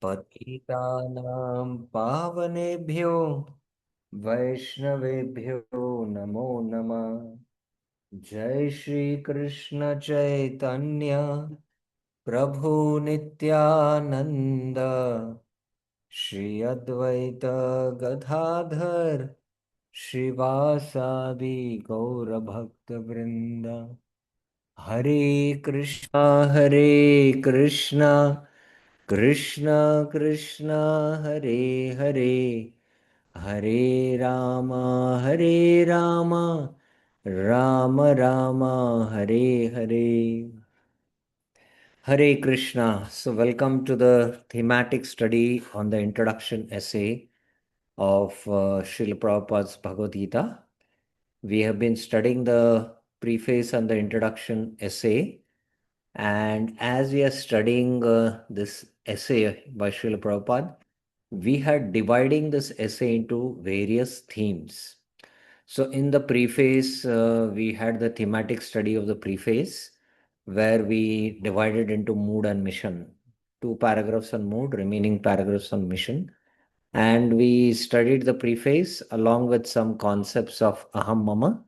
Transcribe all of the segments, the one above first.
पतितानां पावनेभ्यो वैष्णवेभ्यो नमो नमः। जय श्री कृष्ण चैतन्य प्रभु नित्यानंद श्री अद्वैत गदाधर श्रीवासादि गौर भक्त वृंद। हरे Krishna Krishna Krishna Hare Hare Hare Ram Ram Ram Hare Hare. Hare Krishna. So, welcome to the thematic study on the introduction essay of Srila Prabhupada's Bhagavad Gita. We have been studying the preface and the introduction essay. And as we are studying this essay by Srila Prabhupada, we had dividing this essay into various themes. So, in the preface, we had the thematic study of the preface, where we divided into mood and mission. Two paragraphs on mood, remaining paragraphs on mission. And we studied the preface along with some concepts of Aham Mama,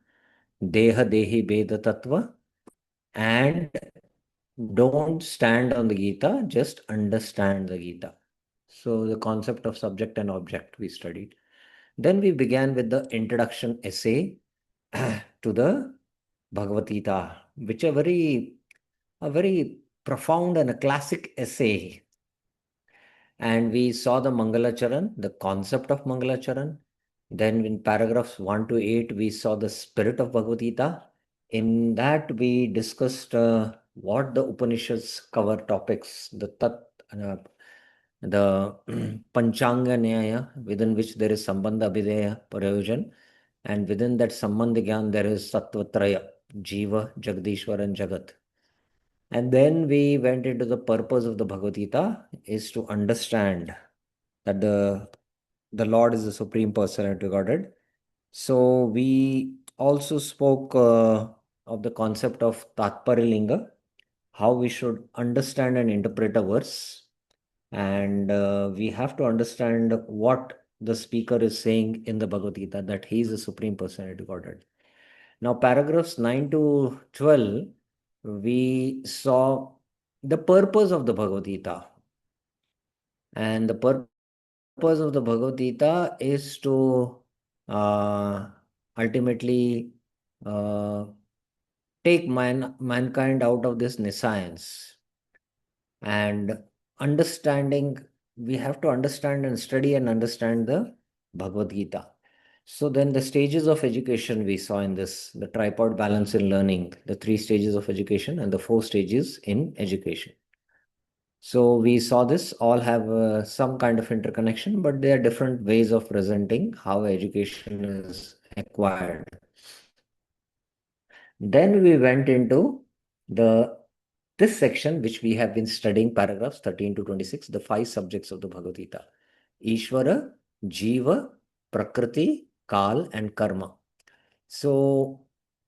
Deha Dehi Beda Tattva, and don't stand on the Gita, just understand the Gita. So, the concept of subject and object we studied. Then we began with the introduction essay to the Bhagavad Gita, which a very profound and a classic essay. And we saw the Mangalacharan, the concept of Mangalacharan. Then in paragraphs 1 to 8, we saw the spirit of Bhagavad Gita. In that, we discussed what the Upanishads cover topics, the Panchanga Nyaya, within which there is Sambandha Abhideya Prayojan, and within that Sambandha Gyan there is Sattvatraya, Jiva, Jagdishwar, and Jagat. And then we went into the purpose of the Bhagavad Gita is to understand that the Lord is the Supreme Personality of Godhead. So we also spoke of the concept of Tatparya Linga, how we should understand and interpret a verse, and we have to understand what the speaker is saying in the Bhagavad Gita, that he is the Supreme Personality of Godhead. Now, paragraphs 9 to 12, we saw the purpose of the Bhagavad Gita. And the purpose of the Bhagavad Gita is to ultimately uh, take mankind out of this nescience. And understanding, we have to understand and study and understand the Bhagavad Gita. So then the stages of education we saw in this, the tripod balance in learning, the 3 stages of education and the 4 stages in education. So we saw this all have some kind of interconnection, but there are different ways of presenting how education is acquired. Then we went into the this section, which we have been studying, paragraphs 13 to 26, the 5 subjects of the Bhagavad Gita: Ishvara, Jiva, Prakriti, Kal, and Karma. So,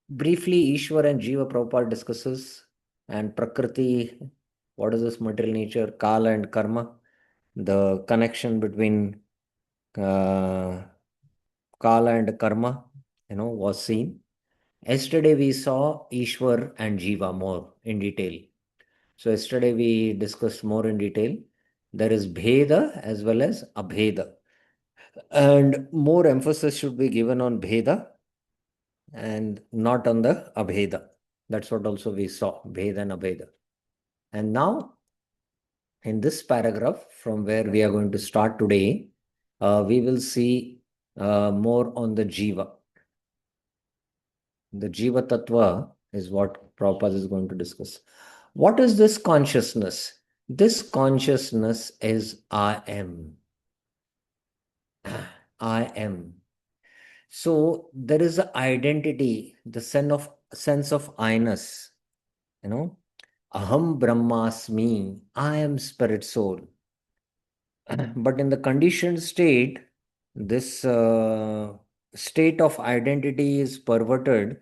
briefly, Ishvara and Jiva Prabhupada discusses, and Prakriti, what is this material nature, Kala and Karma, the connection between uh, Kala and Karma, was seen. Yesterday we saw Ishwar and Jiva more in detail. So yesterday we discussed more in detail. There is Bheda as well as Abheda. And more emphasis should be given on Bheda and not on the Abheda. That's what also we saw, Bheda and Abheda. And now, in this paragraph, from where we are going to start today, we will see more on the Jiva. The Jiva Tattva is what Prabhupada is going to discuss. What is this consciousness? This consciousness is I am. I am. So there is an identity, the sense of I-ness, Aham Brahmasmi, I am spirit soul. But in the conditioned state, this state of identity is perverted,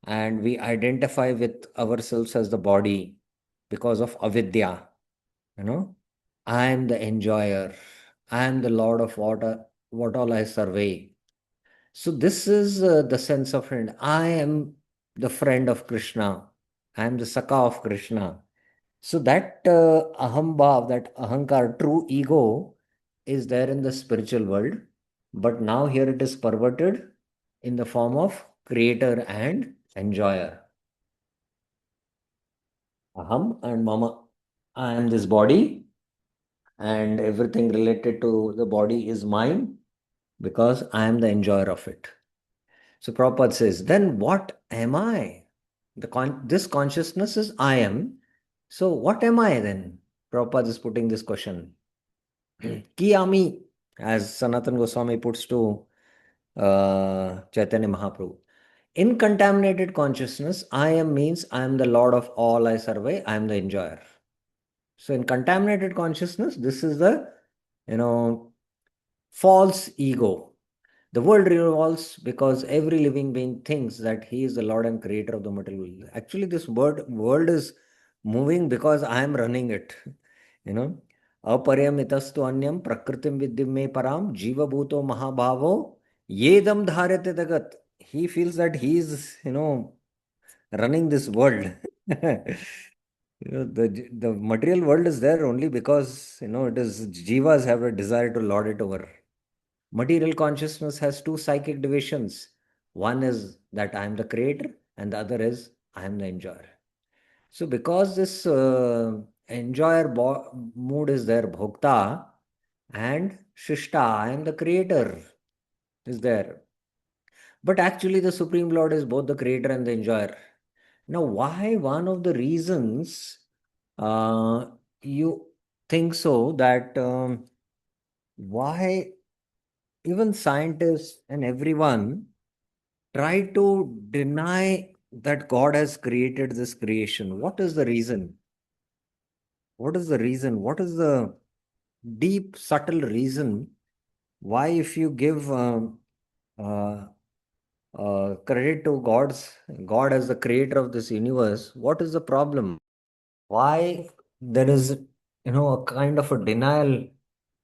and we identify with ourselves as the body because of avidya, you know. I am the enjoyer. I am the Lord of what all I survey. So this is the sense of friend. I am the friend of Krishna. I am the Saka of Krishna. So that aham bhav, that ahankar, true ego, is there in the spiritual world. But now here it is perverted in the form of creator and enjoyer. Aham and mama. I am this body, and everything related to the body is mine because I am the enjoyer of it. So Prabhupada says, then what am I? This consciousness is I am. So what am I then? Prabhupada is putting this question. Kiyami, as Sanatan Goswami puts to Chaitanya Mahaprabhu. In contaminated consciousness, I am means I am the Lord of all I survey, I am the enjoyer. So in contaminated consciousness, this is the, you know, false ego. The world revolves because every living being thinks that he is the Lord and creator of the material world. Actually, this world is moving because I am running it. You know, aparyamitastu anyam prakritim vidyam me param jiva bhuto mahabhavo yedam dharate dagat. He feels that he is, running this world. The material world is there only because, it is jivas have a desire to lord it over. Material consciousness has two psychic divisions. One is that I am the creator, and the other is I am the enjoyer. So, because this enjoyer mood is there, bhokta, and shishta, I am the creator, is there. But actually, the Supreme Lord is both the creator and the enjoyer. Now, why one of the reasons uh, you think so that why even scientists and everyone try to deny that God has created this creation? What is the reason? What is the reason? What is the deep, subtle reason why, if you give uh, credit to God as the creator of this universe, what is the problem? Why there is, a kind of a denial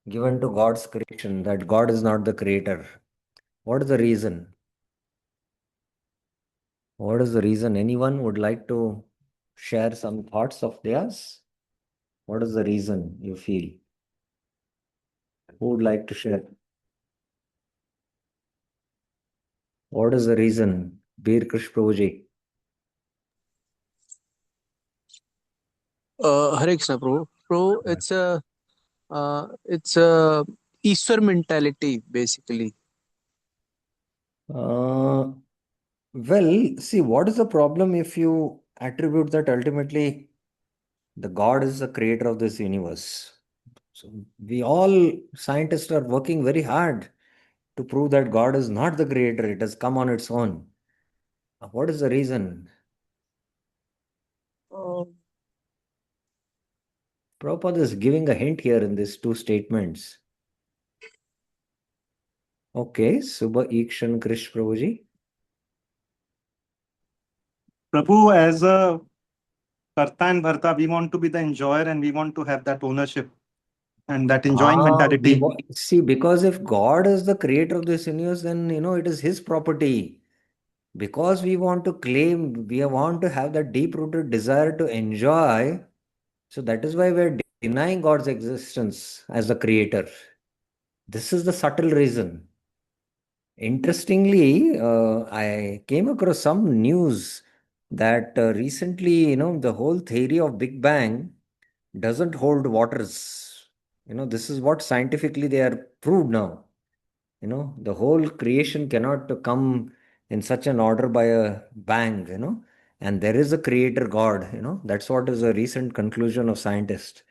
given to God's creation that God is not the creator? What is the reason? What is the reason? Anyone would like to share some thoughts of theirs? What is the reason you feel? Who would like to share? What is the reason? Bir Krish Prabhuji. Hare Krishna, bro. Bro, it's a Easter mentality basically. Uh, well, see, what is the problem if you attribute that ultimately the God is the creator of this universe? So we all scientists are working very hard to prove that God is not the creator, it has come on its own. What is the reason? Uh, Prabhupada is giving a hint here in these two statements. Okay, Subha Ikshan Krish Prabhuji. Prabhu, as a Karta and Bharta, we want to be the enjoyer and we want to have that ownership and that enjoying mentality. See, because if God is the creator of this universe, then it is his property. Because we want to claim, we want to have that deep-rooted desire to enjoy. So that is why we're denying God's existence as the creator. This is the subtle reason. Interestingly, I came across some news that recently, the whole theory of Big Bang doesn't hold waters. This is what scientifically they are proved now. The whole creation cannot come in such an order by a bang, and there is a creator God, that's what is a recent conclusion of scientists.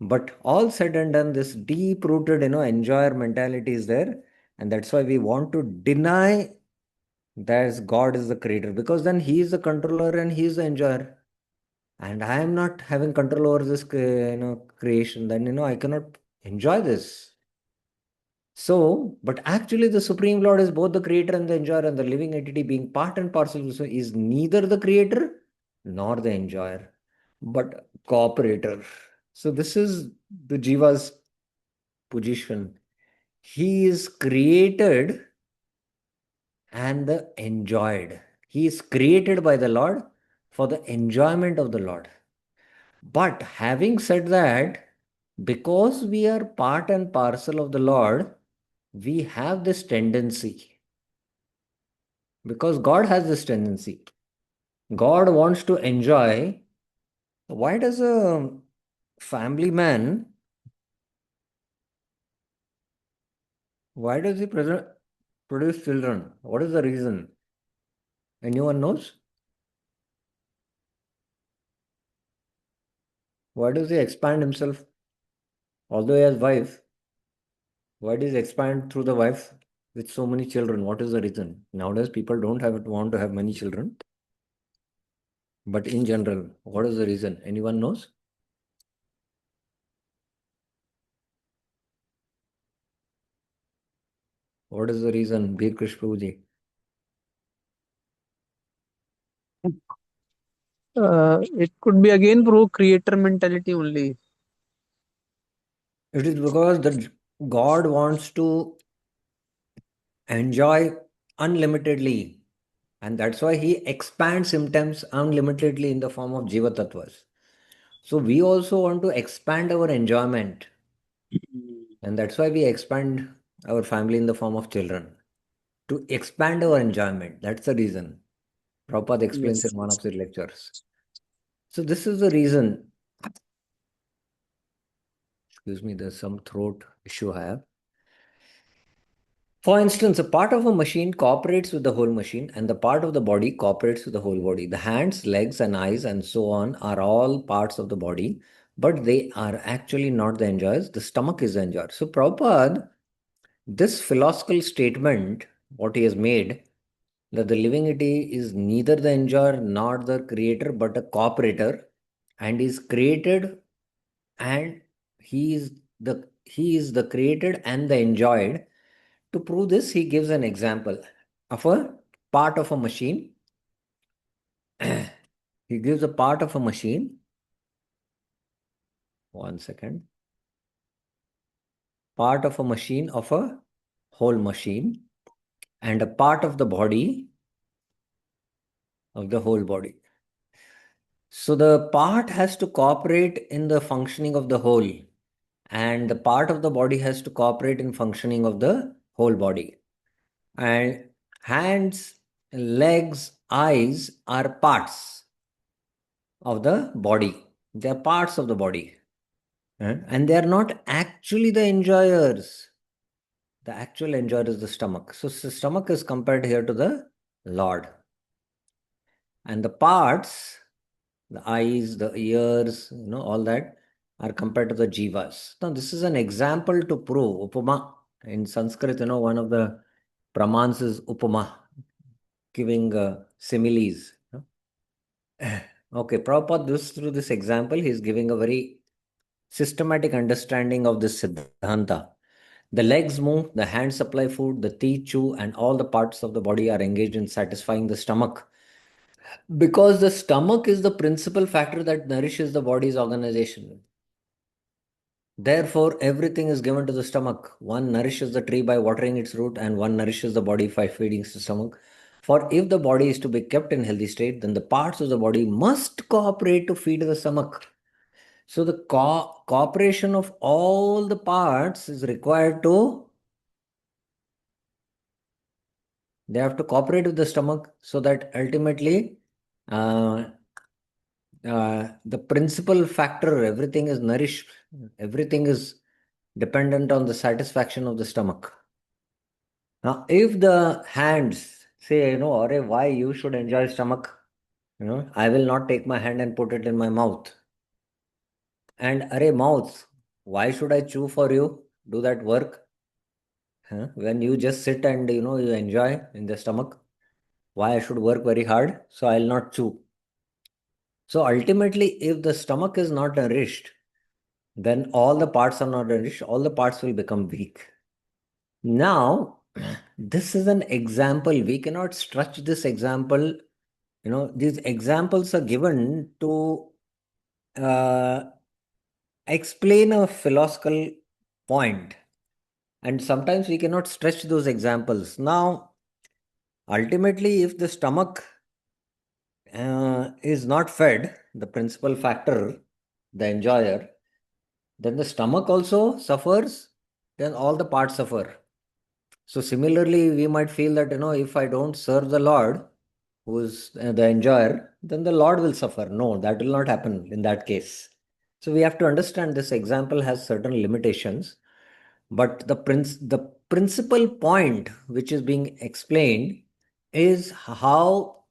But all said and done, this deep rooted, enjoyer mentality is there. And that's why we want to deny that God is the creator, because then he is the controller and he is the enjoyer. And I am not having control over this, creation. Then, I cannot enjoy this. So, but actually, the Supreme Lord is both the creator and the enjoyer, and the living entity being part and parcel. So, is neither the creator nor the enjoyer, but cooperator. So this is the Jiva's position. He is created and the enjoyed. He is created by the Lord for the enjoyment of the Lord. But having said that, because we are part and parcel of the Lord, we have this tendency. Because God has this tendency. God wants to enjoy. Why does a family man, why does he produce children? What is the reason? Anyone knows? Why does he expand himself? Although he has wife, why does he expand through the wife with so many children? What is the reason? Nowadays, people don't want to have many children. But in general, what is the reason? Anyone knows? What is the reason, Bir Krish Prabhuji? It could be again pro creator mentality only. It is because the God wants to enjoy unlimitedly, and that's why he expands symptoms unlimitedly in the form of Jiva Tattvas. So we also want to expand our enjoyment, and that's why we expand our family in the form of children to expand our enjoyment. That's the reason. Prabhupada explains Yes. in one of the lectures. So this is the reason. Excuse me, there's some throat issue I have. For instance, a part of a machine cooperates with the whole machine, and the part of the body cooperates with the whole body. The hands, legs, and eyes, and so on, are all parts of the body, but they are actually not the enjoyers. The stomach is the enjoyer. So, Prabhupada, this philosophical statement, what he has made, that the living entity is neither the enjoyer nor the creator, but a cooperator, and is created, and he is the created and the enjoyed. To prove this, he gives an example of a part of a machine. He gives a part of a machine. 1 second. Part of a machine of a whole machine, and a part of the body of the whole body. So the part has to cooperate in the functioning of the whole, and the part of the body has to cooperate in functioning of the whole body. And hands, legs, eyes are parts of the body. They are parts of the body. And they are not actually the enjoyers. The actual enjoyer is the stomach. So the stomach is compared here to the Lord. And the parts, the eyes, the ears, all that are compared to the jivas. Now, this is an example to prove upama. In Sanskrit, one of the pramans is upama, giving similes. Okay, Prabhupada, through this example, he is giving a very systematic understanding of this Siddhanta. The legs move, the hands supply food, the teeth chew, and all the parts of the body are engaged in satisfying the stomach. Because the stomach is the principal factor that nourishes the body's organization. Therefore, everything is given to the stomach. One nourishes the tree by watering its root, and one nourishes the body by feeding the stomach. For if the body is to be kept in healthy state, then the parts of the body must cooperate to feed the stomach. So the cooperation of all the parts is required to, they have to cooperate with the stomach so that ultimately the principal factor, everything is nourished, everything is dependent on the satisfaction of the stomach. Now, if the hands say, Arey, why you should enjoy stomach, I will not take my hand and put it in my mouth. And Arey, mouth, why should I chew for you? Do that work. When you just sit and you enjoy in the stomach, why I should work very hard? So I'll not chew. So ultimately, if the stomach is not nourished, then all the parts are not nourished, all the parts will become weak. Now, this is an example. We cannot stretch this example. These examples are given to explain a philosophical point, and sometimes we cannot stretch those examples. Now, ultimately, if the stomach is not fed, the principal factor, the enjoyer, then the stomach also suffers, then all the parts suffer. So similarly, we might feel that, if I don't serve the Lord, who is the enjoyer, then the Lord will suffer. No, that will not happen in that case. So we have to understand this example has certain limitations, but the principal point which is being explained is how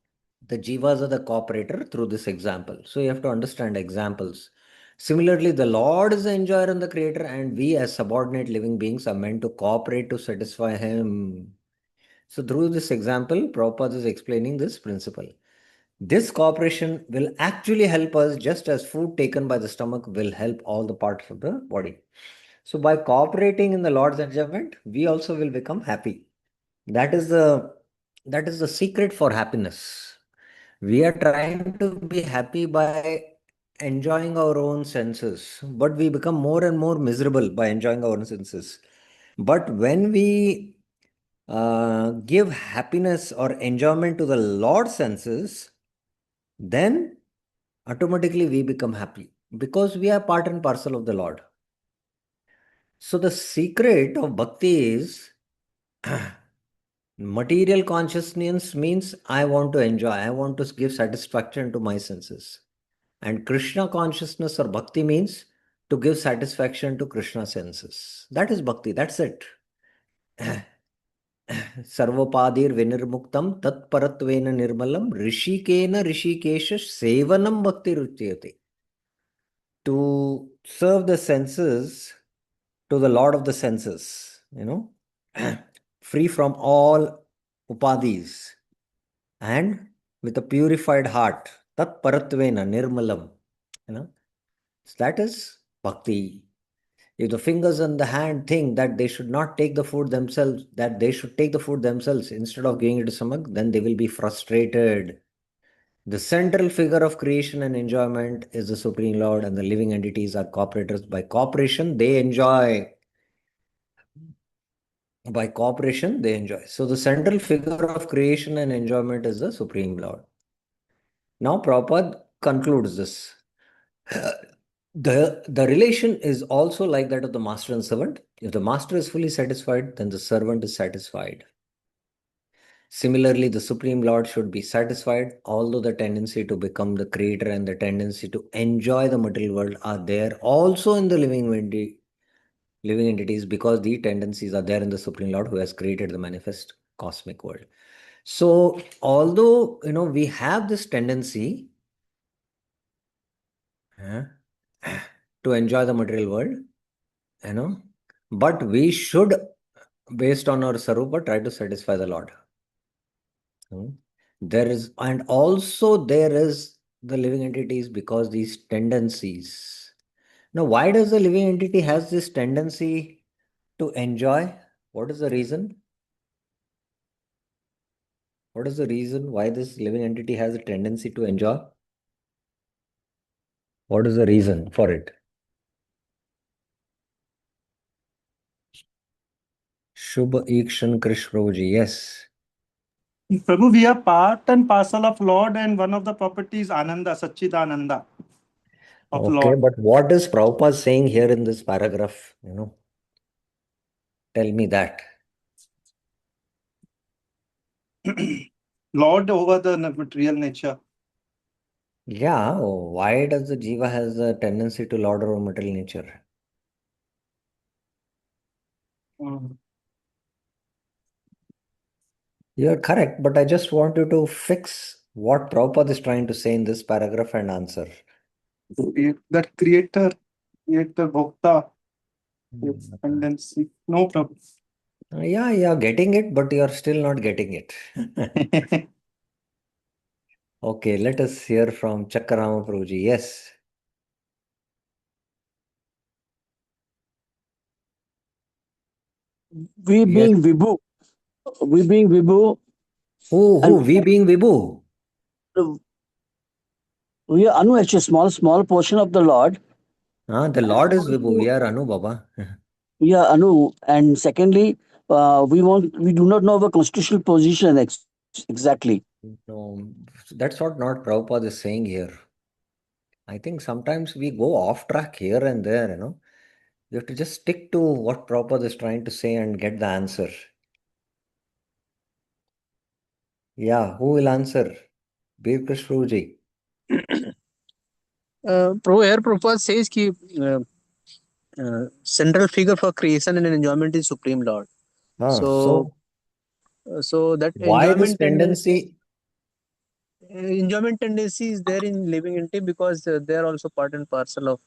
the jivas are the cooperator through this example. So you have to understand examples. Similarly, the Lord is the enjoyer and the creator, and we as subordinate living beings are meant to cooperate to satisfy Him. So through this example, Prabhupada is explaining this principle. This cooperation will actually help us just as food taken by the stomach will help all the parts of the body. So by cooperating in the Lord's enjoyment, we also will become happy. That is the secret for happiness. We are trying to be happy by enjoying our own senses, but we become more and more miserable by enjoying our own senses. But when we give happiness or enjoyment to the Lord's senses, then automatically we become happy because we are part and parcel of the Lord. So the secret of bhakti is material consciousness means I want to enjoy, I want to give satisfaction to my senses. And Krishna consciousness or bhakti means to give satisfaction to Krishna senses. That is bhakti, that's it. Sarvapadir vinirmuktam tat paratvena nirmalam rishikena rishikesha sevanam bhakti ruchyate. To serve the senses to the Lord of the senses, free from all upadis and with a purified heart, tat paratvena nirmalam, so that is bhakti. If the fingers and the hand think that they should not take the food themselves, that they should take the food themselves instead of giving it to stomach, then they will be frustrated. The central figure of creation and enjoyment is the Supreme Lord, and the living entities are cooperators. By cooperation, they enjoy. By cooperation, they enjoy. So the central figure of creation and enjoyment is the Supreme Lord. Now, Prabhupada concludes this. The relation is also like that of the master and servant. If the master is fully satisfied, then the servant is satisfied. Similarly, the Supreme Lord should be satisfied, although the tendency to become the creator and the tendency to enjoy the material world are there also in the living entities, because the tendencies are there in the Supreme Lord who has created the manifest cosmic world. So, although we have this tendency to enjoy the material world, but we should, based on our sarupa, try to satisfy the Lord. There is, and also there is the living entities because these tendencies. Now, why does the living entity has this tendency to enjoy? What is the reason? What is the reason why this living entity has a tendency to enjoy? What is the reason for it? Shubh Ikshan Krish Prabhuji, yes. Prabhu, we are part and parcel of Lord, and one of the properties Ananda, Satchidananda of Okay, Lord. but what is Prabhupada saying here in this paragraph? Tell me that. Lord over the material nature. Yeah, why does the jiva has a tendency to lord over material nature? Mm. You're correct, but I just want you to fix what Prabhupada is trying to say in this paragraph and answer. That creator, Bhokta, its tendency. No problem. Yeah, you're getting it, but you're still not getting it. Okay, let us hear from Chakarama Prabhuji. Yes. We Yes. being Vibhu, we being Vibhu, Who? and We being Vibhu. we are Anu, actually small portion of the Lord. The And Lord is Vibhu. also, We are Anu Baba. yeah, Anu. And secondly, we do not know our constitutional position exactly. No, that's what not Prabhupada is saying here. I think sometimes we go off track here and there. You have to just stick to what Prabhupada is trying to say and get the answer. Yeah, who will answer? Bir Prabhuji. Prabhupada says कि central figure for creation and enjoyment is Supreme Lord. So, So that why this tendency? enjoyment tendency is there in living entity because they are also part and parcel of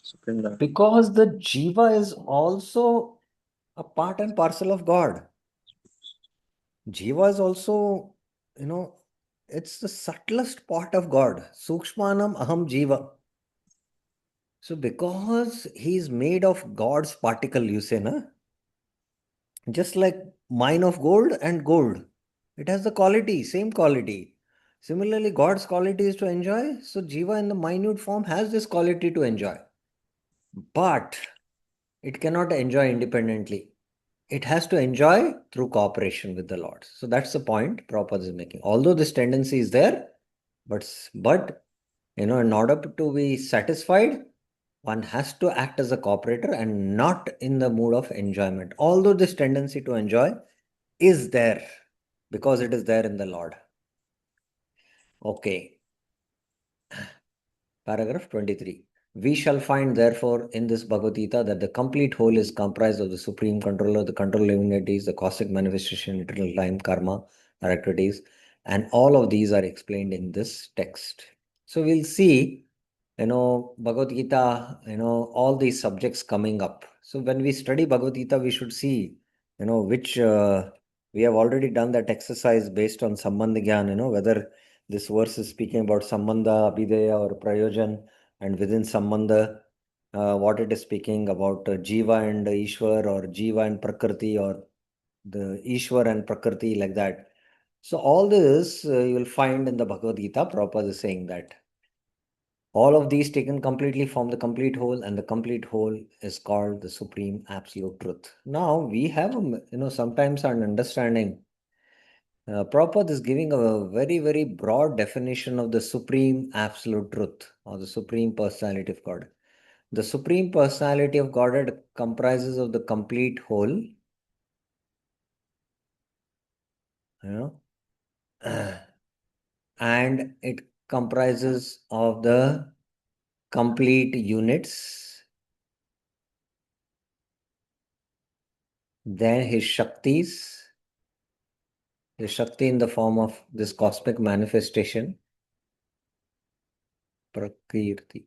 Supreme Lord. Because the Jiva is also a part and parcel of God. Jiva is also, it's the subtlest part of God. Sukshmanam aham Jiva. So because he's made of God's particle, you say, na? Just like mine of gold and gold. It has the quality, same quality. Similarly, God's quality is to enjoy. So Jiva in the minute form has this quality to enjoy. But it cannot enjoy independently. It has to enjoy through cooperation with the Lord. So that's the point Prabhupada is making. Although this tendency is there, but in order to be satisfied, one has to act as a cooperator and not in the mood of enjoyment. Although this tendency to enjoy is there because it is there in the Lord. Okay. Paragraph 23. We shall find, therefore, in this Bhagavad Gita that the complete whole is comprised of the supreme controller, the control living entities, the cosmic manifestation, eternal time, karma, activities, and all of these are explained in this text. So we'll see, Bhagavad Gita, all these subjects coming up. So when we study Bhagavad Gita, we should see, which we have already done that exercise based on Sambandha Gyan, whether this verse is speaking about Sambandha, Abhidheya, or Prayojan, and within Sambandha, what it is speaking about Jiva and Ishwar, or Jiva and Prakriti, or the Ishwar and Prakriti, like that. So all this you will find in the Bhagavad Gita. Prabhupada is saying that all of these taken completely form the complete whole, and the complete whole is called the supreme absolute truth. Now we have, sometimes an understanding. Prabhupada is giving a very, very broad definition of the supreme absolute truth or the supreme personality of God. The supreme personality of Godhead comprises of the complete whole, and it comprises of the complete units, then his Shaktis, the Shakti in the form of this cosmic manifestation, Prakriti.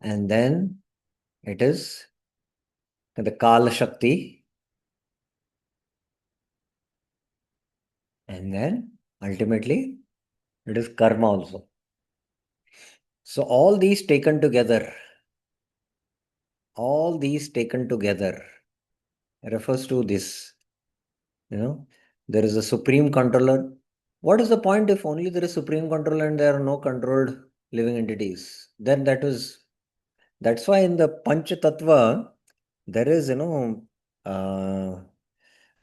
And then it is the Kala Shakti. And then ultimately it is karma also. So all these taken together refers to this. There is a supreme controller. What is the point if only there is supreme controller and there are no controlled living entities? Then that's why in the Pancha Tattva there is,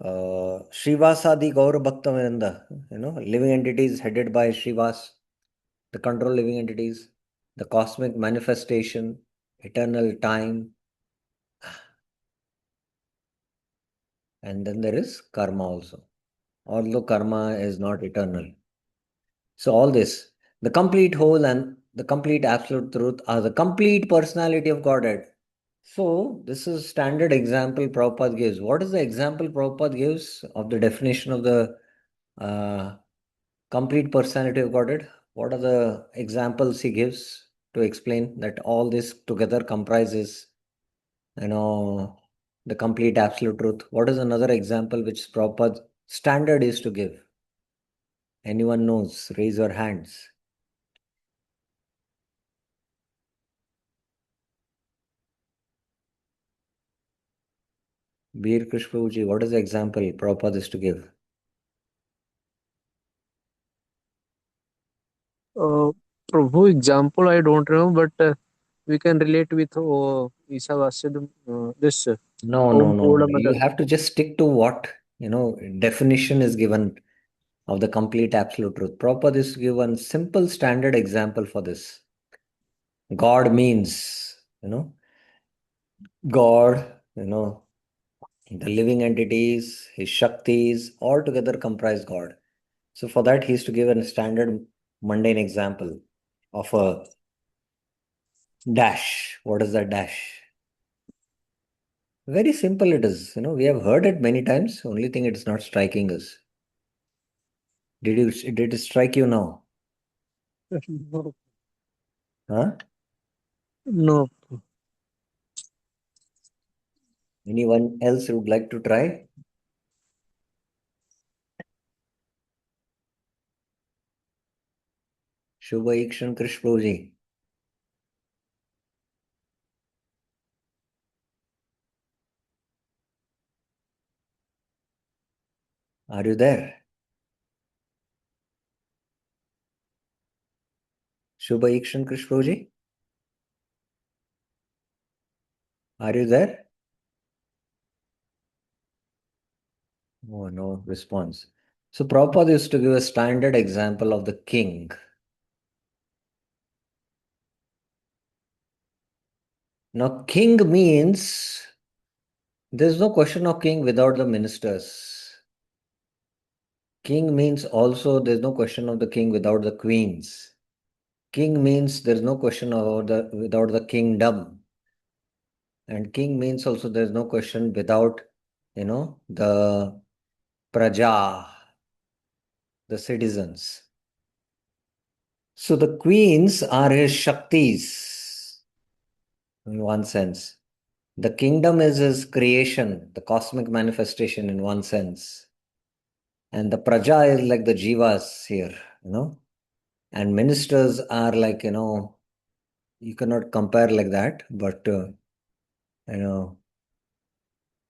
Srivasadi Gaura Bhaktavinanda, living entities headed by Srivas, the control living entities, the cosmic manifestation, eternal time, and then there is karma also, although karma is not eternal. So all this, the complete whole and the complete absolute truth are the complete personality of Godhead. So this is standard example Prabhupada gives. What is the example Prabhupada gives of the definition of the uh, complete personality of Godhead? What are the examples he gives to explain that all this together comprises, the complete absolute truth? What is another example which Prabhupada standard is to give? Anyone knows? Raise your hands. Bir Krishnaji, what is the example Prabhupada is to give? Prabhu example I don't know, but we can relate with Isavasya, this No, no, Om no, no. Purna You Mada. have to just stick to what, definition is given of the complete absolute truth. Prabhupada is given simple standard example for this. God means, God, the living entities, his Shaktis, all together comprise God. So for that, he is to give a standard mundane example of a dash. What is that dash? Very simple it is. We have heard it many times. Only thing it is not striking us. Did it strike you now? No, Huh? no. Anyone else would like to try? Shubha Ikshan Krishproji. Are you there? Shubha Ikshan Krishproji? Are you there? Oh, no response. So Prabhupada used to give a standard example of the king. Now, king means there's no question of king without the ministers. King means also there's no question of the king without the queens. King means there's no question about without the kingdom. And king means also there's no question without, the praja, the citizens. So the queens are his shaktis in one sense. The kingdom is his creation, the cosmic manifestation in one sense. And the praja is like the jivas here, And ministers are like, you cannot compare like that, but,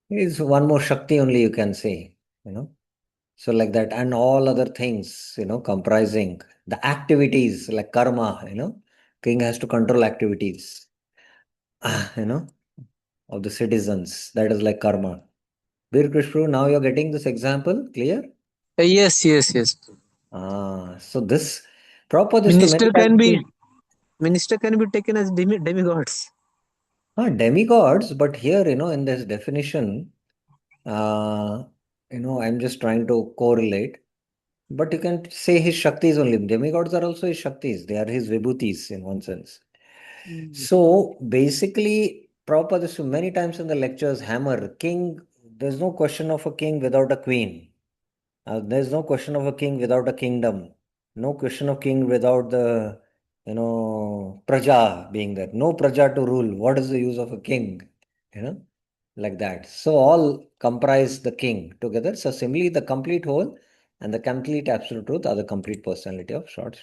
is one more shakti only you can say, So like that, and all other things, comprising the activities like karma, king has to control activities, you know, of the citizens. That is like karma. Bir Krishna, now you're getting this example clear? Yes, yes, yes. So this Prabhupada is to many Minister can times be been minister can be taken as demigods. demigods, but here, in this definition, I'm just trying to correlate. But you can say his Shaktis only. Demigods are also his Shaktis. They are his Vibhutis in one sense. So basically, Prabhupada is to many times in the lectures hammer king. There's no question of a king without a queen. There's no question of a king without a kingdom. No question of king without the, praja being there. No praja to rule. What is the use of a king? Like that. So all comprise the king together. So similarly, the complete whole and the complete absolute truth are the complete personality of shorts.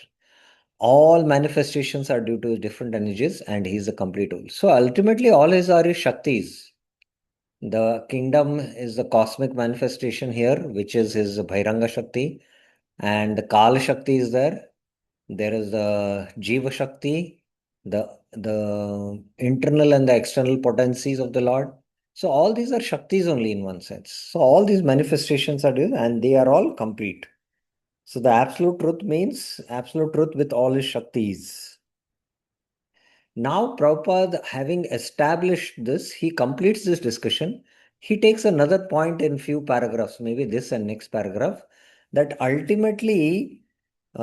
All manifestations are due to different energies, and he is the complete whole. So ultimately, all his are his shaktis. The kingdom is the cosmic manifestation here, which is his Bhairanga Shakti, and the Kala Shakti is there. There is the Jiva Shakti, the internal and the external potencies of the Lord. So all these are Shaktis only in one sense. So all these manifestations are there, and they are all complete. So the absolute truth means absolute truth with all his Shaktis. Now, Prabhupada, having established this, he completes this discussion. He takes another point in few paragraphs, maybe this and next paragraph, that ultimately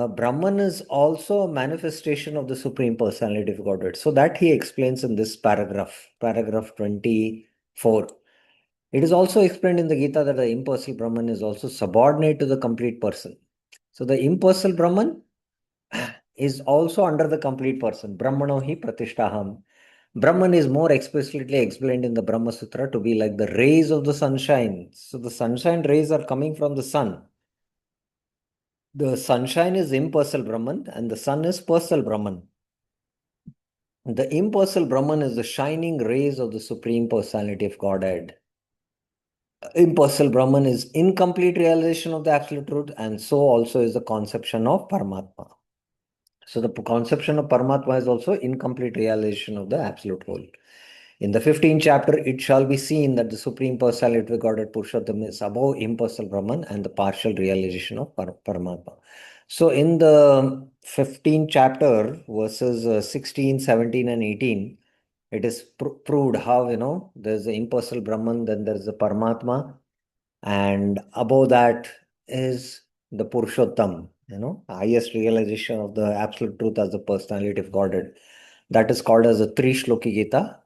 Brahman is also a manifestation of the Supreme Personality of Godhead. So that he explains in this paragraph 24. It is also explained in the Gita that the impersonal Brahman is also subordinate to the complete person. So the impersonal Brahman is also under the complete person. Brahmano hi pratishtaham. Brahman is more explicitly explained in the Brahma Sutra to be like the rays of the sunshine. So the sunshine rays are coming from the sun. The sunshine is impersonal Brahman and the sun is personal Brahman. The impersonal Brahman is the shining rays of the Supreme Personality of Godhead. Impersonal Brahman is incomplete realization of the absolute truth, and so also is the conception of Paramatma. So the conception of Paramatma is also incomplete realization of the absolute whole. In the 15th chapter, it shall be seen that the Supreme Personality of Godhead Purushottam is above impersonal Brahman and the partial realization of Paramatma. So in the 15th chapter, verses 16, 17 and 18, it is proved how, there's the impersonal Brahman, then there's the Paramatma, and above that is the Purushottam, highest realization of the absolute truth as the personality of Godhead. That is called as the Tri Shloki Gita.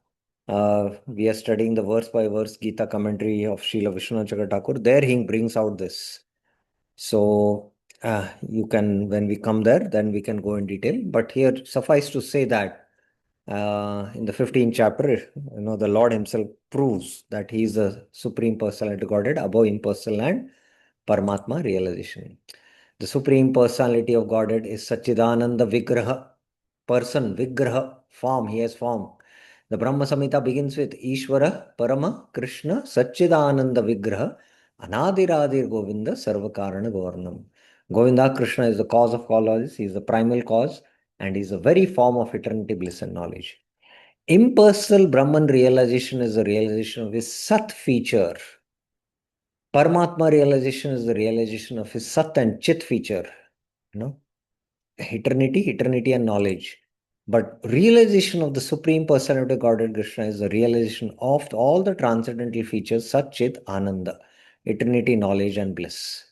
We are studying the verse by verse Gita commentary of Srila Vishwanath Chakravarti Thakur. There he brings out this. So you can, when we come there, then we can go in detail. But here, suffice to say that in the 15th chapter, the Lord himself proves that he is the Supreme Personality Godhead above impersonal and Paramatma realization. The Supreme Personality of Godhead is Satchidananda Vigraha, person, Vigraha, form, he has form. The Brahma Samhita begins with Ishvara, Parama, Krishna, Satchidananda Vigraha, Anadiradir Govinda, Sarvakarana Gavarnam. Govinda, Krishna is the cause of all causes, he is the primal cause, and he is the very form of eternity, bliss, and knowledge. Impersonal Brahman realization is the realization of his Sat feature. Paramatma realization is the realization of his Sat and Chit feature. Eternity and knowledge. But realization of the Supreme Personality of Godhead Krishna is the realization of all the transcendental features, Sat Chit Ananda, eternity, knowledge, and bliss.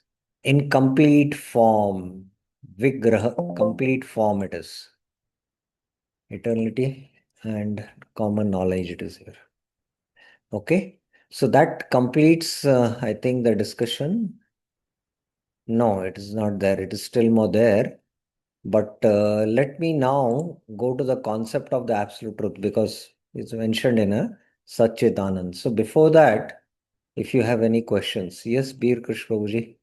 In complete form, Vigraha, complete form it is. Eternity and common knowledge it is here. Okay, so that completes, I think, the discussion. No, it is not there. It is still more there. But let me now go to the concept of the absolute truth because it's mentioned in a Satchitanand. So before that, if you have any questions, yes, Bir Krish Prabhuji.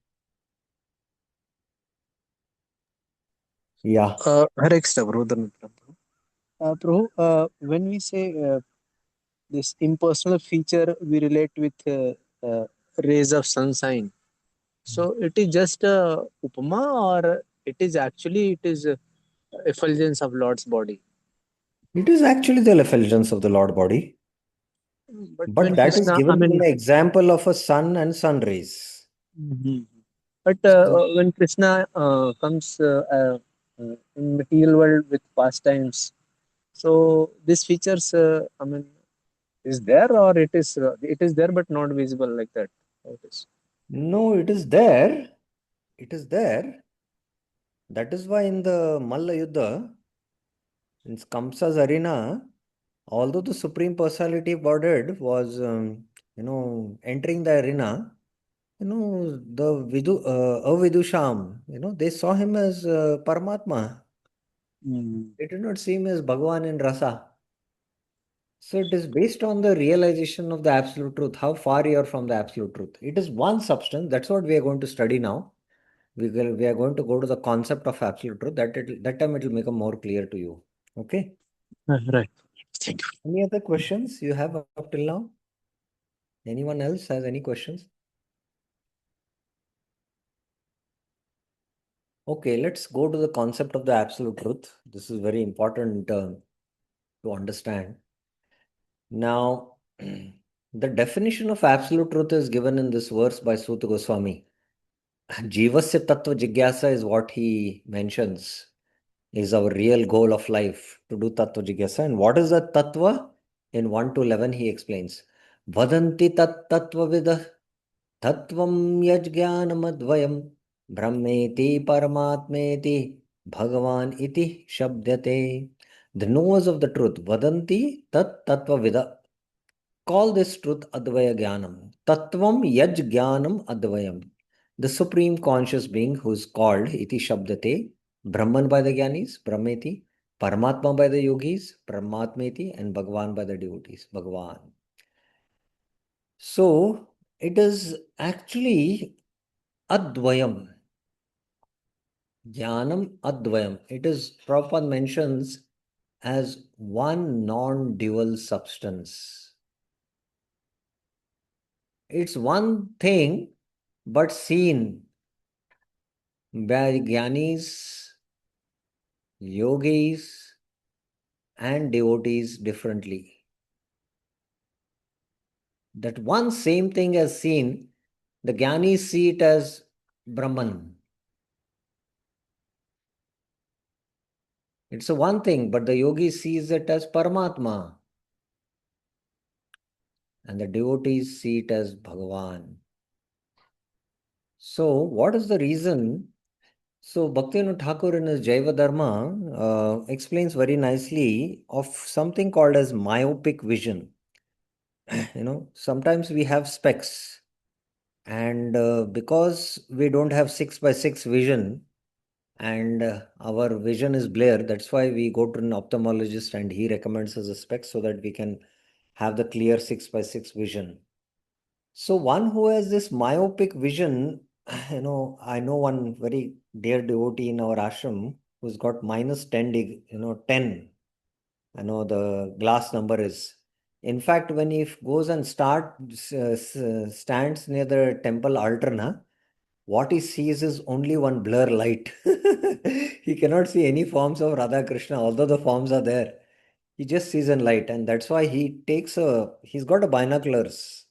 Yeah. Hare Krishna, Prabhu. Prabhu, when we say this impersonal feature, we relate with rays of sunshine. So it is just upama, or it is effulgence of Lord's body. It is actually the effulgence of the Lord body, But but when that is Krishna, given in the example of a sun and sun rays. Mhm. But So, when Krishna comes in material world with pastimes, so these features, is there, or it is there but not visible like that? How it is? no, it is there. It is there. That is why in the Malla Yuddha, in Kamsa's arena, although the Supreme Personality of Godhead was, entering the arena, the Avidusham, they saw him as Paramatma. Mm. They did not see him as Bhagavan in Rasa. So it is based on the realization of the absolute truth, how far you are from the absolute truth. It is one substance. That's what we are going to study now. We are going to go to the concept of absolute truth. That time it will become more clear to you. Okay. Right. Thank you. Any other questions you have up till now? Anyone else has any questions? Okay, let's go to the concept of the absolute truth. This is very important to understand. Now, the definition of absolute truth is given in this verse by Suta Goswami. Jivasya Tattva Jigyasa is what he mentions is our real goal of life, to do Tattva Jigyasa. And what is that Tattva? In 1 to 11, he explains. Vadanti tat Tattva Vida Tattvam Yajnanamadvayam Brahmeti Paramatmeti Bhagavan iti Shabdyate. The knowers of the truth, Vadanti tat Tattva Vida. Call this truth Advaya Jnanam. Tattvam Yaj Jnanam Advayam. The supreme conscious being who is called Iti Shabdate, Brahman by the Jnanis, Brahmeti, Paramatma by the yogis, Paramatmeti, and Bhagavan by the devotees, Bhagavan. So it is actually Advayam. Jnanam Advayam. It is Prabhupada mentions as one non-dual substance. It's one thing, but seen by Gyanis yogis and devotees differently. That one same thing as seen, the Gyanis see it as Brahman. It's a one thing, but the yogi sees it as Paramatma. And the devotees see it as Bhagavan. So, what is the reason? So, Bhaktivinoda Thakur in his Jaiva Dharma explains very nicely of something called as myopic vision. Sometimes we have specs, and because we don't have 6x6 vision, and our vision is blurred, that's why we go to an ophthalmologist and he recommends us a spec so that we can have the clear 6x6 vision. So one who has this myopic vision, I know one very dear devotee in our ashram who's got minus 10, 10. I know the glass number is. In fact, when he goes and stands near the temple altar, what he sees is only one blur light. He cannot see any forms of Radha Krishna, although the forms are there. He just sees a light, and that's why he's got a binoculars.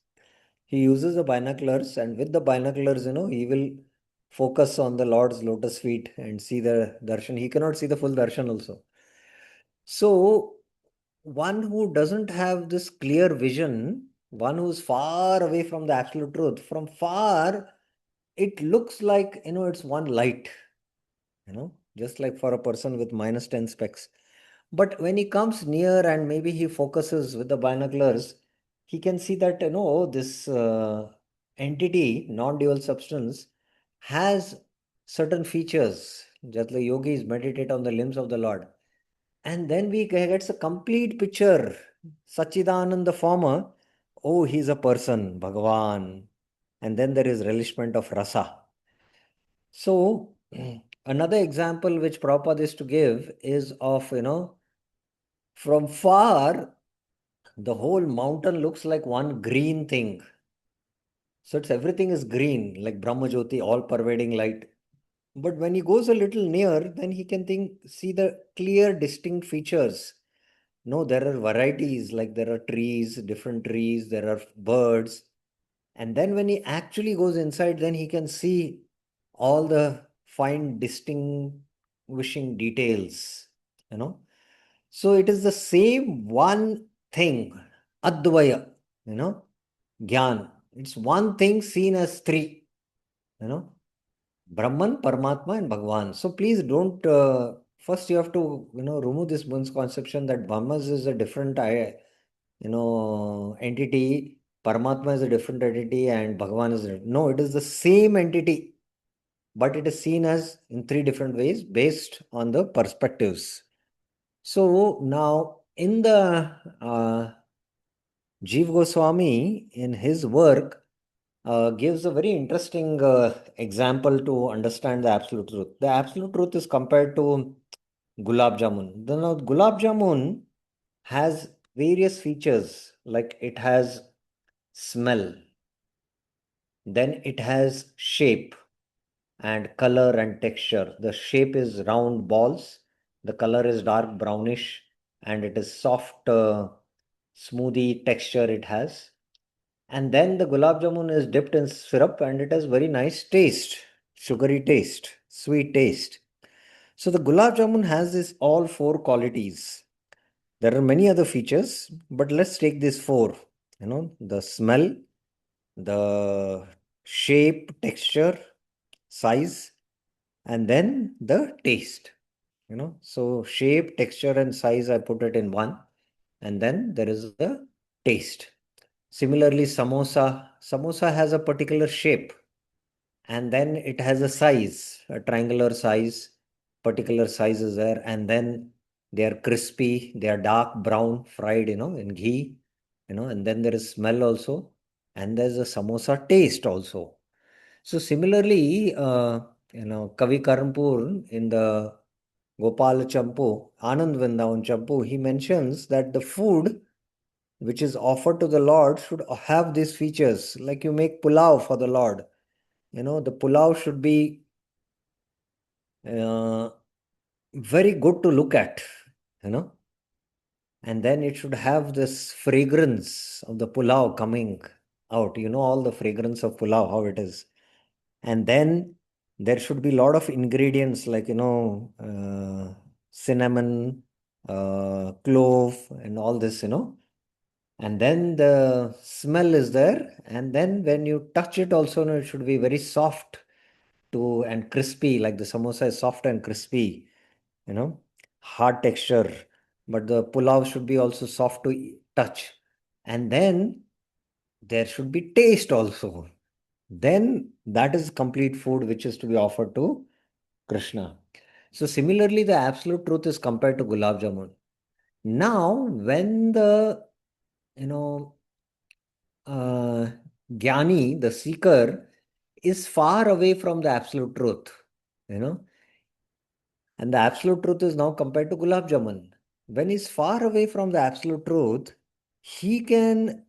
He uses the binoculars, and with the binoculars, he will focus on the Lord's lotus feet and see the darshan. He cannot see the full darshan also. So, one who doesn't have this clear vision, one who's far away from the absolute truth, from far, it looks like, it's one light, just like for a person with minus 10 specs. But when he comes near and maybe he focuses with the binoculars, he can see that, this entity, non-dual substance, has certain features. Just like yogis meditate on the limbs of the Lord. And then we get a complete picture. Sachidananda former, oh, he's a person, Bhagavan. And then there is relishment of rasa. So, another example which Prabhupada is to give is of, from far, the whole mountain looks like one green thing. So everything is green, like Brahmajyoti, all pervading light. But when he goes a little near, then he can see the clear, distinct features. No, there are varieties, like there are trees, different trees, there are birds. And then when he actually goes inside, then he can see all the fine distinguishing details, So it is the same one thing, Advaya, Gyan. It's one thing seen as three, Brahman, Paramatma, and Bhagwan. So please don't, first you have to, remove this misconception that Brahmas is a different, entity, Paramatma is a different entity, and Bhagwan is no, it is the same entity, but it is seen as in three different ways based on the perspectives. So now in the Jeev Goswami, in his work, gives a very interesting example to understand the absolute truth. The absolute truth is compared to gulab jamun. Now, gulab jamun has various features, like it has smell, then it has shape and color and texture. The shape is round balls, the color is dark brownish, and it is soft, smoothie texture it has. And then the gulab jamun is dipped in syrup and it has very nice taste, sugary taste, sweet taste. So the gulab jamun has this all four qualities. There are many other features, but let's take these four. The smell, the shape, texture, size, and then the taste. So shape, texture, and size, I put it in one. And then there is the taste. Similarly, samosa has a particular shape and then it has a size, a triangular size, particular size is there, and then they are crispy, they are dark brown, fried, in ghee, and then there is smell also, and there's a samosa taste also. So similarly, Kavi Karampur in the Gopal Champu, Anand Vrindavan Champu, he mentions that the food which is offered to the Lord should have these features. Like you make pulao for the Lord, the pulao should be very good to look at, you know. And then it should have this fragrance of the pulao coming out. You know, all the fragrance of pulao, how it is. And then there should be a lot of ingredients like, cinnamon, clove, and all this, And then the smell is there. And then when you touch it also, it should be very soft and crispy, like the samosa is soft and crispy, hard texture. But the pulao should be also soft to touch. And then there should be taste also. Then that is complete food which is to be offered to Krishna. So similarly, the absolute truth is compared to gulab jamun. Now, when the you know Jnani, the seeker, is far away from the absolute truth, and the absolute truth is now compared to gulab jamun. When he's far away from the absolute truth, he can,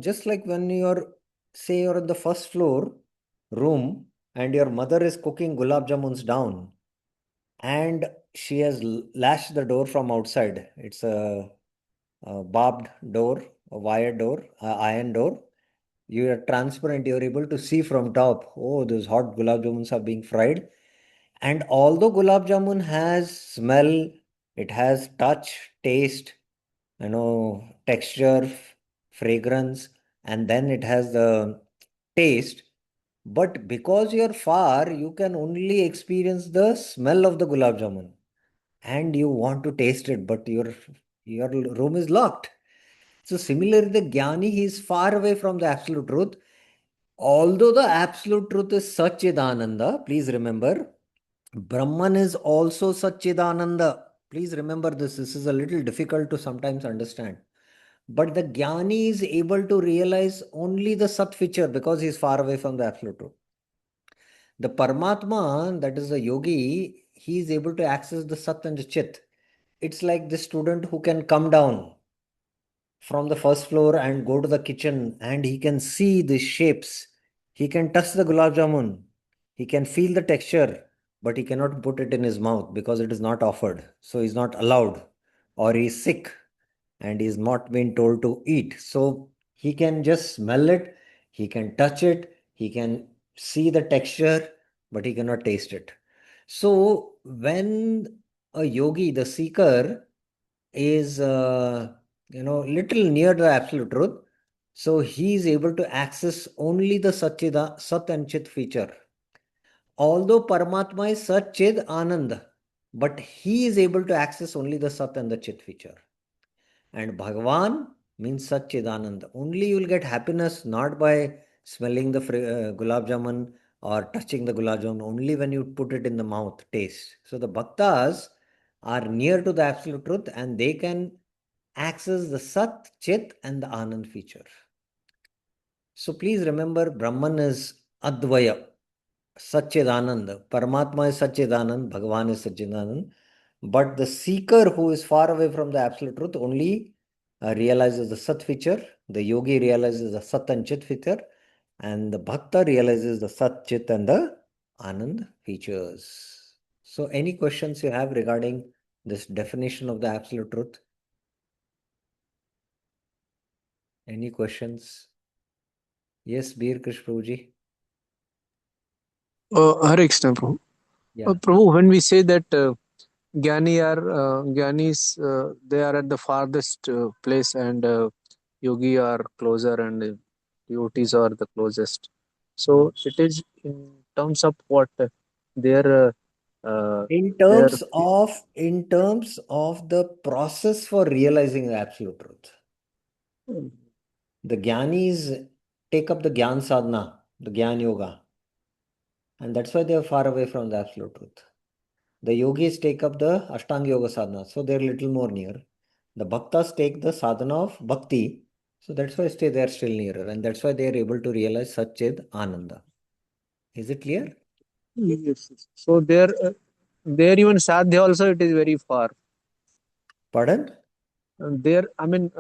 just like when say you're on the first floor room and your mother is cooking gulab jamuns down and she has lashed the door from outside. It's a barbed door, a wire door, iron door. You are transparent, you're able to see from top. Oh, those hot gulab jamuns are being fried. And although gulab jamun has smell, it has touch, taste, texture, fragrance, and then it has the taste. But because you're far, you can only experience the smell of the gulab jamun and you want to taste it, but your room is locked. So similarly, the Jnani, he is far away from the absolute truth. Although the absolute truth is Satchidananda, please remember, Brahman is also Satchidananda. Please remember this. This is a little difficult to sometimes understand. But the Jnani is able to realize only the Sat feature because he is far away from the absolute truth. The Paramatma, that is the yogi, he is able to access the Sat and the Chit. It's like the student who can come down from the first floor and go to the kitchen and he can see the shapes. He can touch the gulab jamun. He can feel the texture, but he cannot put it in his mouth because it is not offered. So he's not allowed, or he's sick and he's not been told to eat. So he can just smell it, he can touch it, he can see the texture, but he cannot taste it. So when a yogi, the seeker, is little near the absolute truth, so he is able to access only the Sat and Chit feature. Although Paramatma is Sat Chid Anand, but he is able to access only the Sat and the Chit feature. And Bhagavan means Satchidanand. Only you will get happiness not by smelling the gulab jamun or touching the gulab jamun, only when you put it in the mouth, taste. So the bhaktas are near to the absolute truth and they can access the Sat, Chit and the Anand feature. So please remember, Brahman is Advaya, Satchidanand. Paramatma is Satchidanand, Bhagavan is Satchidanand. But the seeker who is far away from the absolute truth only realizes the Sat feature, the yogi realizes the Sat and Chit feature, and the Bhakta realizes the Sat, Chit and the Anand features. So any questions you have regarding this definition of the absolute truth? Any questions? Yes, Bir Krish Prabhuji. Hare Krishna, Prabhu. Yeah. Prabhu, when we say that Gyanis, they are at the farthest place and Yogi are closer and devotees are the closest. So it is in terms of what their uh, In their terms of the process for realizing the absolute truth. The Jnanis take up the Gyan sadhana, the Gyan yoga, and that's why they are far away from the absolute truth. The yogis take up the Ashtanga yoga sadhana, so they're a little more near. The bhaktas take the sadhana of bhakti, so that's why they're still nearer, and that's why they are able to realize Satchid Ananda. Is it clear? Yes. So there even Sadhya also it is very far. Pardon? There, I mean,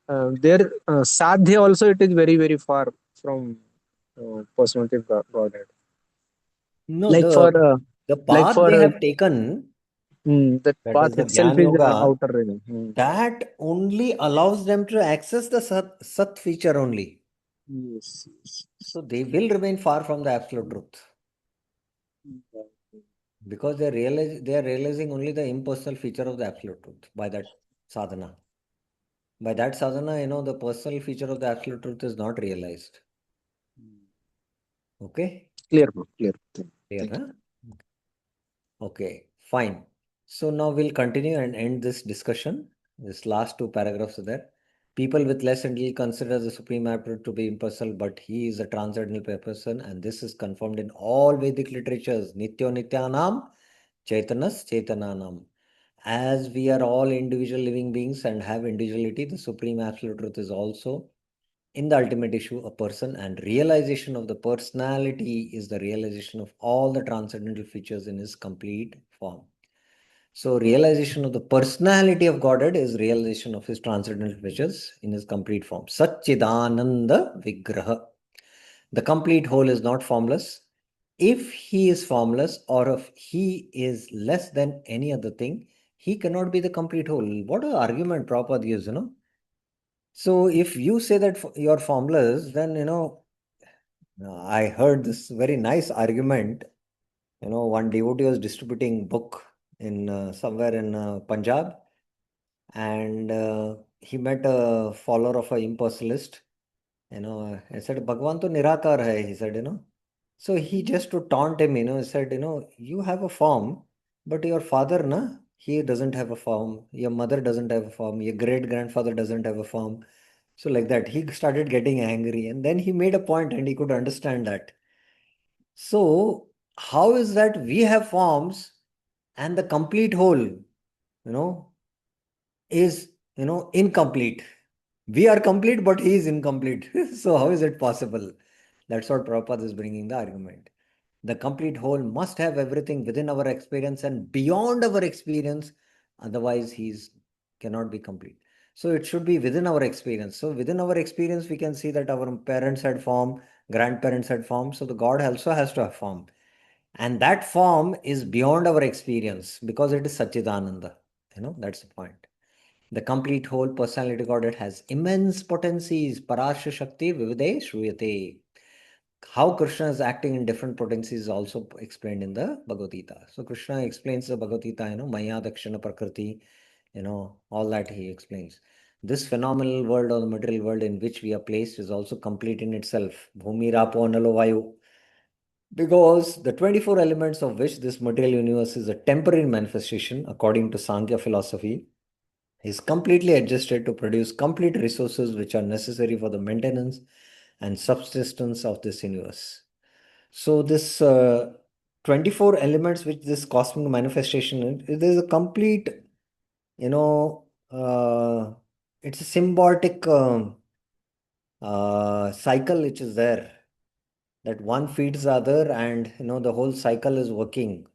there Sadhya also it is very very far from personality of Godhead. No, Like for the like path for they have taken That that is path the itself Jnana is Yoga, outer realm. that only allows them to access the Sat feature only. Yes, yes. So they will remain far from the absolute truth because they are realizing only the impersonal feature of the absolute truth by that sadhana. By that sadhana, the personal feature of the absolute truth is not realized. Okay? Clear, bro. Clear. Clear, Thank you. huh? Okay, fine. So now we'll continue and end this discussion. This last two paragraphs are there. People with less intel consider the supreme absolute to be impersonal, but he is a transcendental person, and this is confirmed in all Vedic literatures. Nityo Nityanam, Chaitanas Chaitananam. As we are all individual living beings and have individuality, the supreme absolute truth is also, in the ultimate issue, a person, and realization of the personality is the realization of all the transcendental features in his complete form. So realization of the personality of Godhead is realization of his transcendental features in his complete form. Satchidananda Vigraha. The complete whole is not formless. If he is formless, or if he is less than any other thing, he cannot be the complete whole. What an argument Prabhupada gives, So if you say that you're formless, then, I heard this very nice argument. One devotee was distributing book in somewhere in Punjab, and he met a follower of a impersonalist. I said, Bhagwan to Nirakar hai, he said, So he just to taunt him, he said, you have a form, but your father, he doesn't have a form. Your mother doesn't have a form. Your great grandfather doesn't have a form. So like that, he started getting angry, and then he made a point and he could understand that. So how is that we have forms and the complete whole, is, incomplete? We are complete, but he is incomplete. So how is it possible? That's what Prabhupada is bringing the argument. The complete whole must have everything within our experience and beyond our experience. Otherwise, cannot be complete. So it should be within our experience. So within our experience, we can see that our parents had form, grandparents had form. So the God also has to have form. And that form is beyond our experience because it is Satchidananda. That's the point. The complete whole personality Godhead has immense potencies. Parasha Shakti Vivide Shruyate. How Krishna is acting in different potencies is also explained in the Bhagavad Gita. So Krishna explains the Bhagavad Gita, Maya Dakshina Prakriti, all that he explains. This phenomenal world or the material world in which we are placed is also complete in itself. Bhumi, Rapo, Analo, Vayu. Because the 24 elements of which this material universe is a temporary manifestation, according to Sankhya philosophy, is completely adjusted to produce complete resources which are necessary for the maintenance and subsistence of this universe. So this 24 elements which this cosmic manifestation is, there's a complete, it's a symbiotic cycle which is there, that one feeds the other, and the whole cycle is working.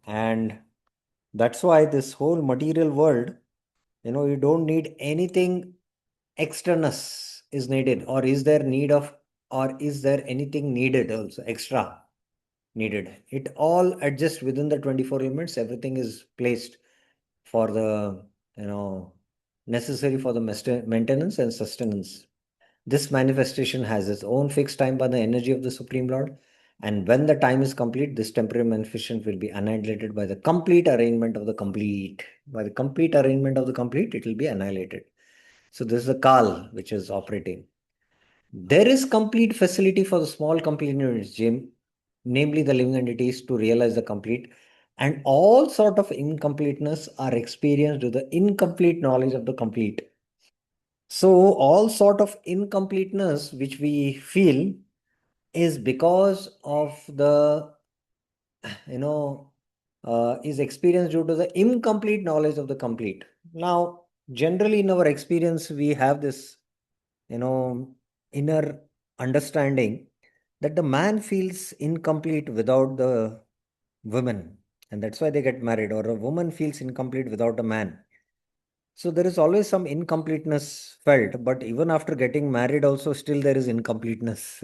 And that's why this whole material world, you don't need anything externus is needed, or is there need of, or is there anything needed also extra needed? It all adjusts within the 24 elements. Everything is placed for the necessary for the maintenance and sustenance. This manifestation has its own fixed time by the energy of the Supreme Lord, and when the time is complete, this temporary manifestation will be annihilated by the complete arrangement of the complete. By the complete arrangement of the complete, it will be annihilated. So this is the Kal which is operating. There is complete facility for the small complete units, Jim, namely the living entities, to realize the complete, and all sort of incompleteness are experienced with the incomplete knowledge of the complete. So all sort of incompleteness which we feel is because of the, is experienced due to the incomplete knowledge of the complete. Now, generally in our experience, we have this, inner understanding that the man feels incomplete without the woman, and that's why they get married, or a woman feels incomplete without a man. So there is always some incompleteness felt, but even after getting married also still there is incompleteness.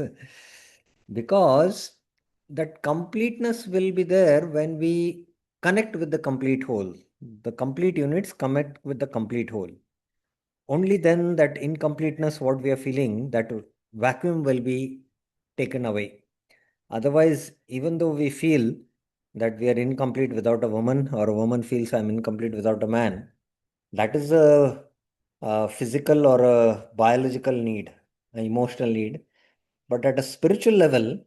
Because that completeness will be there when we connect with the complete whole. The complete units connect with the complete whole. Only then that incompleteness, what we are feeling, that vacuum will be taken away. Otherwise, even though we feel that we are incomplete without a woman, or a woman feels I'm incomplete without a man, that is a physical or a biological need, an emotional need. But at a spiritual level,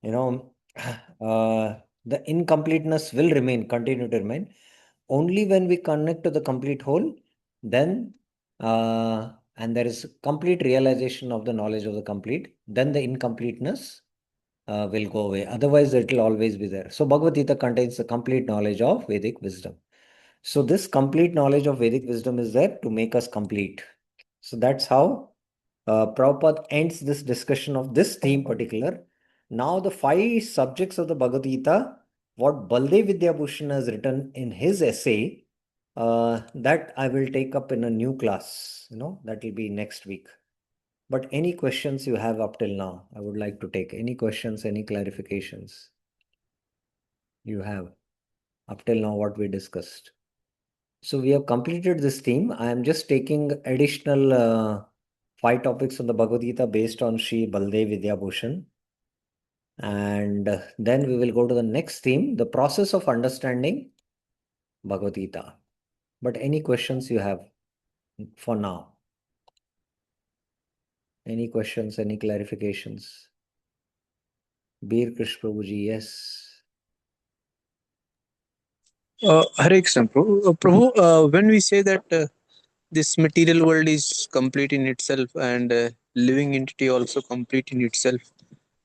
you know, the incompleteness will remain, continue to remain. Only when we connect to the complete whole, then, and there is complete realization of the knowledge of the complete, then the incompleteness will go away. Otherwise, it will always be there. So, Bhagavad Gita contains the complete knowledge of Vedic wisdom. So, this complete knowledge of Vedic wisdom is there to make us complete. So, that's how Prabhupada ends this discussion of this theme particular. Now, the 5 subjects of the Bhagavad Gita, what Baldev Vidyabhushan has written in his essay, that I will take up in a new class. That will be next week. But any questions you have up till now, I would like to take. Any questions, any clarifications you have up till now, what we discussed. So we have completed this theme. I am just taking additional 5 topics on the Bhagavad Gita based on Sri Baldev Vidyabhushan. And then we will go to the next theme, the process of understanding Bhagavad Gita. But any questions you have for now? Any questions, any clarifications? Beer Krish Prabhuji, yes. Hare Krishna, Prabhu. Prabhu, when we say that this material world is complete in itself and living entity also complete in itself,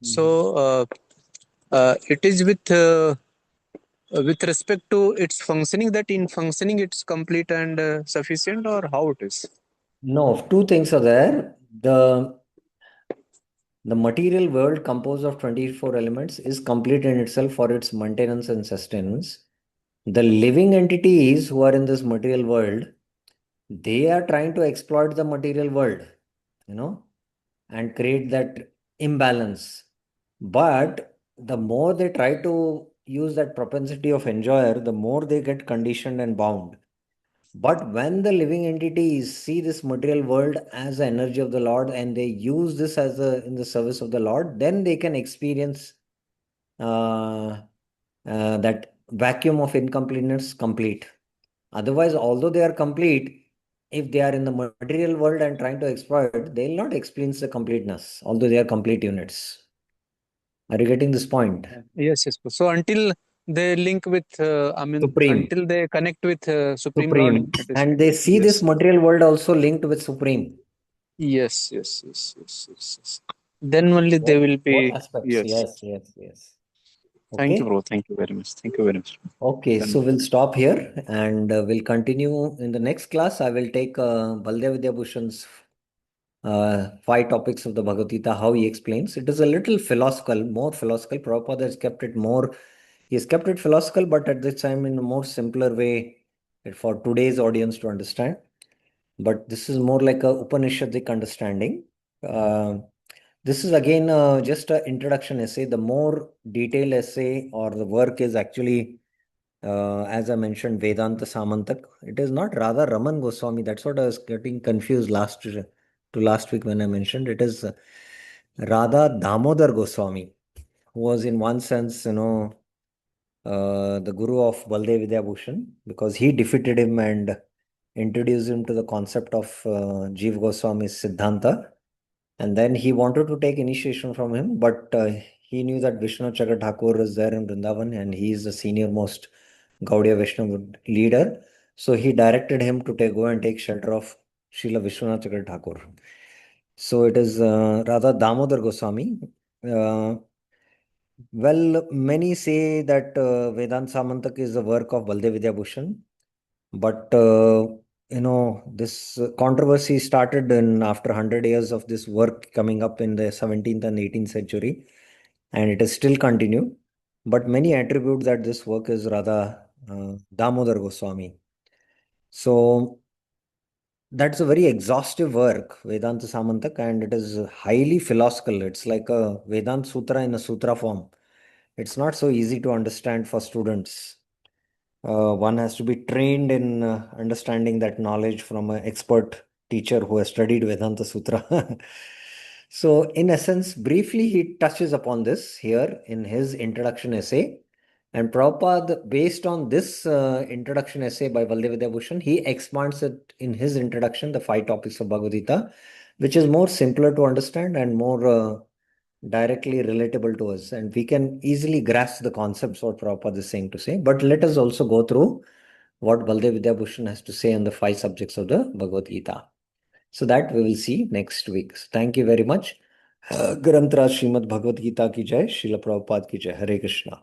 so it is with respect to its functioning, that in functioning it's complete and sufficient, or how it is? No, 2 things are there. The material world composed of 24 elements is complete in itself for its maintenance and sustenance. The living entities who are in this material world, they are trying to exploit the material world, and create that imbalance. But the more they try to use that propensity of enjoyer, the more they get conditioned and bound. But when the living entities see this material world as the energy of the Lord, and they use this as in the service of the Lord, then they can experience uh, that vacuum of incompleteness complete. Otherwise, although they are complete, if they are in the material world and trying to exploit, they will not experience the completeness, although they are complete units. Are you getting this point? Yes, yes. So until they link with, Supreme. until they connect with Supreme Lord, Supreme. it is. And they see this Yes. material world also linked with Supreme. Yes, yes, yes, yes, yes, yes. Then only they will Both be. aspects. Yes. Yes, yes, yes. Thank you, Okay. bro. Thank you very much. Thank you very much. Okay, Done. so we'll stop here and we'll continue in the next class. I will take Baldev Vidyabhushan's 5 topics of the Bhagavad Gita, how he explains. It is a little philosophical, more philosophical. Prabhupada has kept it more, he has kept it philosophical, but at this time in a more simpler way for today's audience to understand. But this is more like a Upanishadic understanding. Uh, this is again just an introduction essay. The more detailed essay or the work is actually, as I mentioned, Vedanta Samantak. It is not Radha Raman Goswami. That's what I was getting confused last week when I mentioned. It is Radha Damodar Goswami, who was in one sense, the guru of Baldev Vidyabhushan, because he defeated him and introduced him to the concept of Jeev Goswami's Siddhanta. And then he wanted to take initiation from him, but he knew that Vishnu Chakra Thakur is there in Vrindavan and he is the senior most Gaudiya Vaishnava leader. So he directed him to go and take shelter of Srila Vishwanath Chakra Thakur. So it is Radha Damodar Goswami. Well, many say that Vedanta Samantak is the work of Baldev Vidyabhushan, but this controversy started in after 100 years of this work coming up in the 17th and 18th century, and it is still continued. But many attribute that this work is Radha Damodar Goswami. So that's a very exhaustive work, Vedanta Samantak, and it is highly philosophical. It's like a Vedanta Sutra in a sutra form. It's not so easy to understand for students. One has to be trained in understanding that knowledge from an expert teacher who has studied Vedanta Sutra. So, in essence, briefly, he touches upon this here in his introduction essay. And Prabhupada, based on this introduction essay by Baldev Vidyabhushan, he expands it in his introduction, the 5 topics of Bhagavad Gita, which is more simpler to understand and more directly relatable to us. And we can easily grasp the concepts what Prabhupada is saying to say. But let us also go through what Baldev Vidyabhushan has to say on the 5 subjects of the Bhagavad Gita. So that we will see next week. So thank you very much. Grantra Srimad Bhagavad Gita ki jai, Srila Prabhupada ki jai. Hare Krishna.